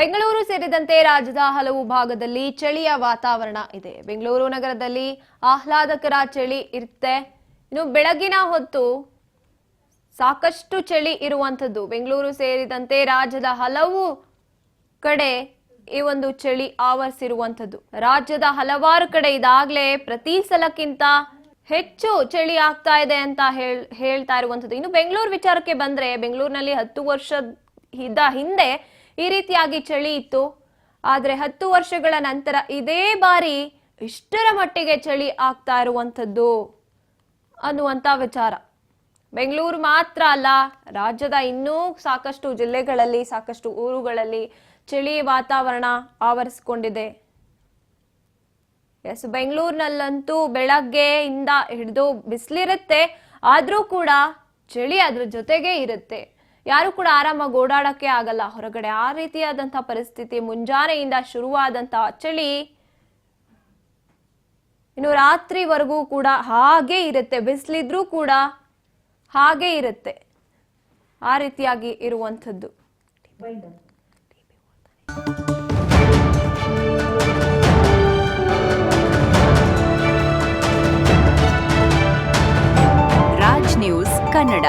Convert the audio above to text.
ಬೆಂಗಳೂರು ಸೇರಿದಂತೆ ರಾಜ್ಯದ ಹಲವು ಭಾಗದಲ್ಲಿ ಚಳಿಯ ವಾತಾವರಣ ಇದೆ. ಬೆಂಗಳೂರು ನಗರದಲ್ಲಿ ಆಹ್ಲಾದಕರ ಚಳಿ ಇರುತ್ತೆ. ಇನ್ನು ಬೆಳಗಿನ ಹೊತ್ತು ಸಾಕಷ್ಟು ಚಳಿ ಇರುವಂತದ್ದು. ಬೆಂಗಳೂರು ಸೇರಿದಂತೆ ರಾಜ್ಯದ ಹಲವು ಕಡೆ ಈ ಒಂದು ಚಳಿ ಆವರಿಸಿರುವಂತದ್ದು. ರಾಜ್ಯದ ಹಲವಾರು ಕಡೆ ಇದಾಗಲೇ ಪ್ರತಿ ಸಲಕ್ಕಿಂತ ಹೆಚ್ಚು ಚಳಿ ಆಗ್ತಾ ಇದೆ ಅಂತ ಹೇಳ್ತಾ ಇರುವಂತದ್ದು. ಇನ್ನು ಬೆಂಗಳೂರು ವಿಚಾರಕ್ಕೆ ಬಂದ್ರೆ, ಬೆಂಗಳೂರಿನಲ್ಲಿ 10 ವರ್ಷದ ಹಿಂದೆ ಈ ರೀತಿಯಾಗಿ ಚಳಿ ಇತ್ತು. ಆದ್ರೆ 10 ವರ್ಷಗಳ ನಂತರ ಇದೇ ಬಾರಿ ಇಷ್ಟರ ಮಟ್ಟಿಗೆ ಚಳಿ ಆಗ್ತಾ ಇರುವಂತದ್ದು ಅನ್ನುವಂತ ವಿಚಾರ. ಬೆಂಗಳೂರು ಮಾತ್ರ ಅಲ್ಲ, ರಾಜ್ಯದ ಇನ್ನೂ ಸಾಕಷ್ಟು ಜಿಲ್ಲೆಗಳಲ್ಲಿ, ಸಾಕಷ್ಟು ಊರುಗಳಲ್ಲಿ ಚಳಿ ವಾತಾವರಣ ಆವರಿಸಿಕೊಂಡಿದೆ. ಎಸ್, ಬೆಂಗಳೂರಿನಲ್ಲಂತೂ ಬೆಳಗ್ಗೆಯಿಂದ ಹಿಡಿದು ಬಿಸಿಲಿರುತ್ತೆ, ಆದ್ರೂ ಕೂಡ ಚಳಿ ಅದ್ರ ಜೊತೆಗೆ ಇರುತ್ತೆ. ಯಾರು ಕೂಡ ಆರಾಮಾಗಿ ಓಡಾಡಕ್ಕೆ ಆಗಲ್ಲ ಹೊರಗಡೆ. ಆ ರೀತಿಯಾದಂತಹ ಪರಿಸ್ಥಿತಿ ಮುಂಜಾನೆಯಿಂದ ಶುರುವಾದಂತಹ ಚಳಿ ಇನ್ನು ರಾತ್ರಿವರೆಗೂ ಕೂಡ ಹಾಗೆ ಇರುತ್ತೆ. ಬಿಸಿಲಿದ್ರೂ ಕೂಡ ಹಾಗೆ ಇರುತ್ತೆ. ಆ ರೀತಿಯಾಗಿ ಇರುವಂಥದ್ದು. ರಾಜ್ ನ್ಯೂಸ್ ಕನ್ನಡ.